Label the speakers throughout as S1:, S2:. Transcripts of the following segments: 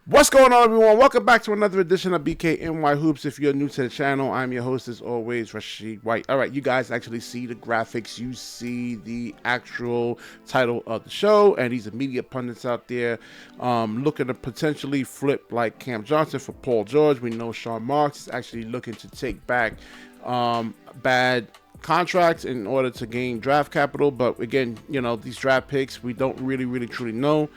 S1: What's going on, everyone? Welcome back to another edition of BKNY Hoops. If you're new to the channel, I'm your host, as always, Rashid White. All right, you guys actually see the graphics. You see the actual title of the show, and these are media pundits out there looking to potentially flip like Cam Johnson for Paul George. We know Sean Marks is actually looking to take back bad contracts in order to gain draft capital. But again, you know, these draft picks, we don't really truly know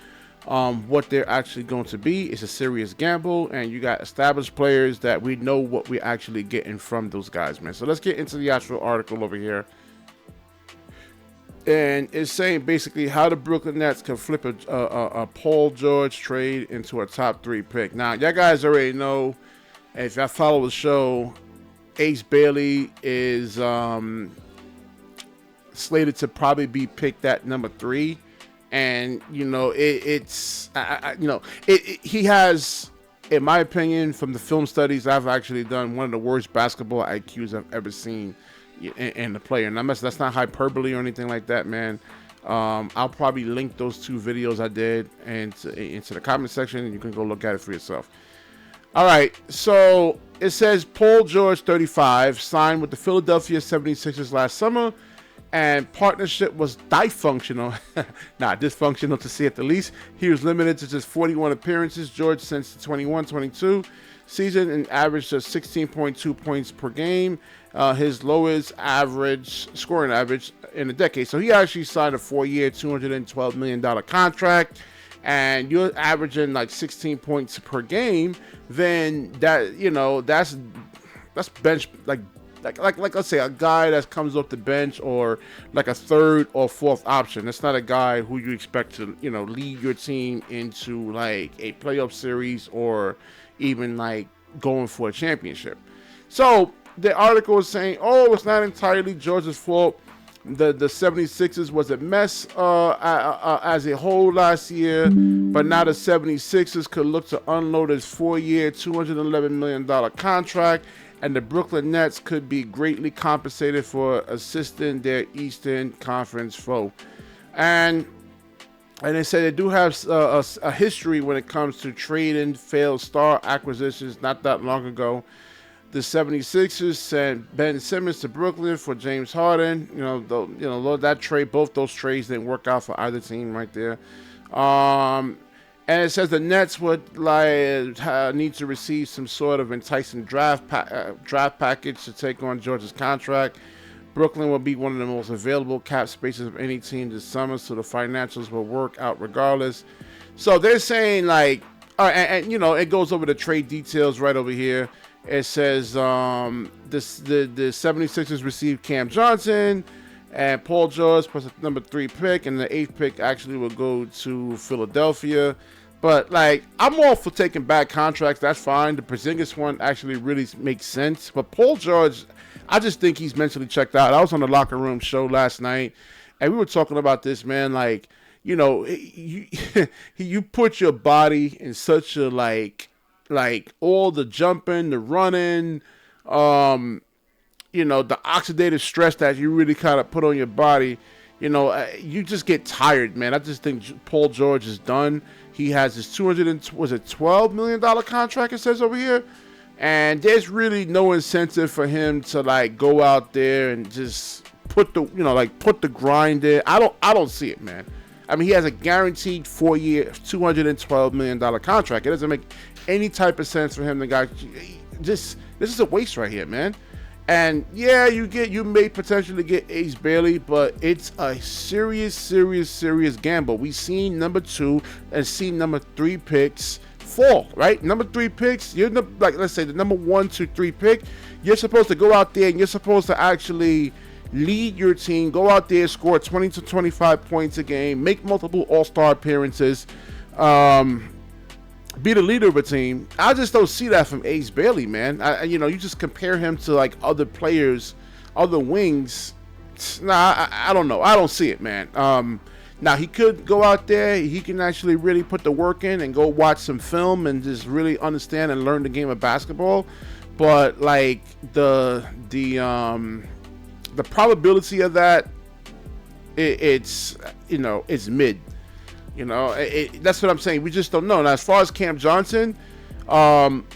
S1: what they're actually going to be. It's a serious gamble, and you got established players that we know what we're actually getting from those guys, man. So let's get into the actual article over here. And it's saying basically how the Brooklyn Nets can flip a Paul George trade into a top 3 pick. Now, y'all guys already know, if y'all follow the show, Ace Bailey is slated to probably be picked at number 3. And you know, he has, in my opinion, from the film studies I've actually done, one of the worst basketball IQs I've ever seen in the player. And that's not hyperbole or anything like that, man. I'll probably link those 2 videos I did into the comment section, and you can go look at it for yourself. All right, so it says Paul George, 35, signed with the Philadelphia 76ers last summer, and partnership was dysfunctional, dysfunctional to say at the least. He was limited to just 41 appearances. George, since the 21-22 season, and averaged just 16.2 points per game, his lowest scoring average in a decade. So he actually signed a 4-year, $212 million contract, and you're averaging like 16 points per game. Then that, you know, that's bench like let's say a guy that comes off the bench, or like a 3rd or 4th option. That's not a guy who you expect to, you know, lead your team into like a playoff series or even like going for a championship. So the article is saying, oh, it's not entirely George's fault. The 76ers was a mess as a whole last year, but now the 76ers could look to unload his 4-year, $211 million contract, and the Brooklyn Nets could be greatly compensated for assisting their Eastern Conference foe. And they say they do have a history when it comes to trading failed star acquisitions. Not that long ago, the 76ers sent Ben Simmons to Brooklyn for James Harden. That trade, both those trades didn't work out for either team right there. And it says the Nets would need to receive some sort of enticing draft package to take on George's contract. Brooklyn will be one of the most available cap spaces of any team this summer, so the financials will work out regardless. So they're saying, like, and you know, it goes over the trade details right over here. It says the 76ers received Cam Johnson and Paul George plus a number 3 pick, and the 8th pick actually will go to Philadelphia. But like, I'm all for taking back contracts. That's fine. The Porzingis one actually really makes sense. But Paul George, I just think he's mentally checked out. I was on the Locker Room show last night, and we were talking about this, man. Like, you know, you put your body in such a like all the jumping, the running, you know, the oxidative stress that you really kind of put on your body, you know, you just get tired, man. I just think Paul George is done. He has his $12 million contract, it says over here, and there's really no incentive for him to like go out there and just put the grind in. I don't see it, man. I mean, he has a guaranteed 4-year, $212 million contract. It doesn't make any type of sense for him to go. This is a waste right here, man. And yeah, you may potentially get Ace Bailey, but it's a serious gamble. We've seen number 2 and seen number 3 picks fall, right? Number 3 picks, let's say the number 1, 2, 3 pick, you're supposed to go out there and you're supposed to actually lead your team, go out there, score 20 to 25 points a game, make multiple all-star appearances, be the leader of a team. I just don't see that from Ace Bailey, man. You just compare him to like other players, other wings. Nah, I don't know. I don't see it, man. Now he could go out there. He can actually really put the work in and go watch some film and just really understand and learn the game of basketball. But like the probability of that, it's mid. You know, that's what I'm saying. We just don't know. Now, as far as Cam Johnson,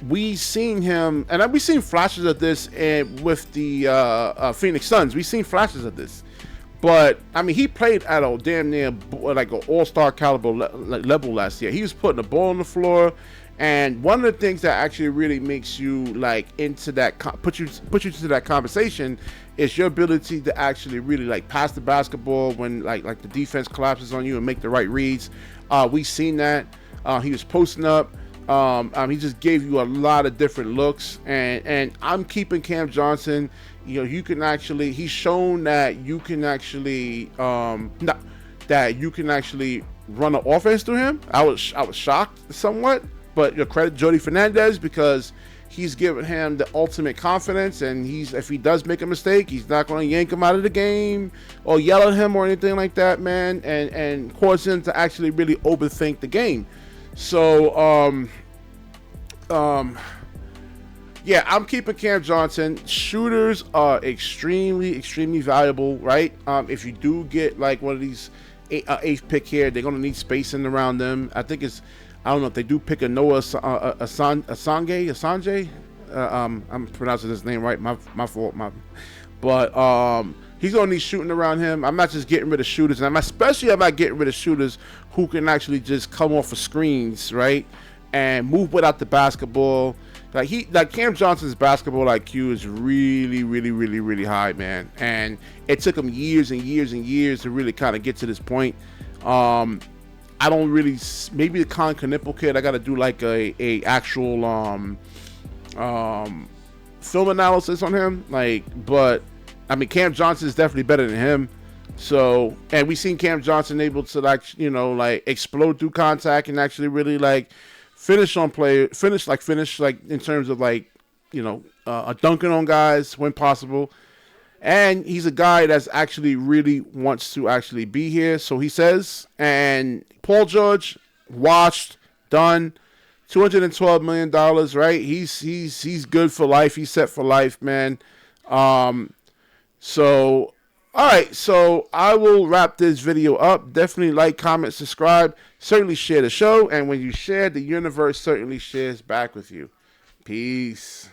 S1: we seen him, and we seen flashes of this with the Phoenix Suns. We seen flashes of this, but I mean, he played at a damn near like an all-star caliber level last year. He was putting the ball on the floor, and one of the things that actually really makes you like into that put you into that conversation is your ability to actually really like pass the basketball when like the defense collapses on you and make the right reads. We seen that. He was posting up. He just gave you a lot of different looks, and I'm keeping Cam Johnson. You know, you can actually. He's shown that you can actually that you can actually run an offense through him. I was shocked somewhat, but your credit Jody Fernandez because he's given him the ultimate confidence, and if he does make a mistake, he's not going to yank him out of the game or yell at him or anything like that, man, and cause him to actually really overthink the game. So, yeah, I'm keeping Cam Johnson. Shooters are extremely, extremely valuable, right? If you do get like one of these eighth pick here, they're going to need spacing around them. I don't know if they do pick a Noah Assange. I'm pronouncing his name right. My fault. But he's gonna need shooting around him. I'm not just getting rid of shooters, and I'm not getting rid of shooters who can actually just come off of screens, right, and move without the basketball. Like Cam Johnson's basketball IQ is really, really, really, really high, man. And it took him years and years and years to really kind of get to this point. I don't really, maybe the Colin Knippel kid, I got to do like a actual film analysis on him. But I mean, Cam Johnson is definitely better than him. So, and we've seen Cam Johnson able to like explode through contact and actually really like finish in terms of like, dunking on guys when possible. And he's a guy that's actually really wants to actually be here, so he says. And Paul George, washed, done, $212 million, right? He's good for life. He's set for life, man. So, all right. So I will wrap this video up. Definitely like, comment, subscribe. Certainly share the show. And when you share, the universe certainly shares back with you. Peace.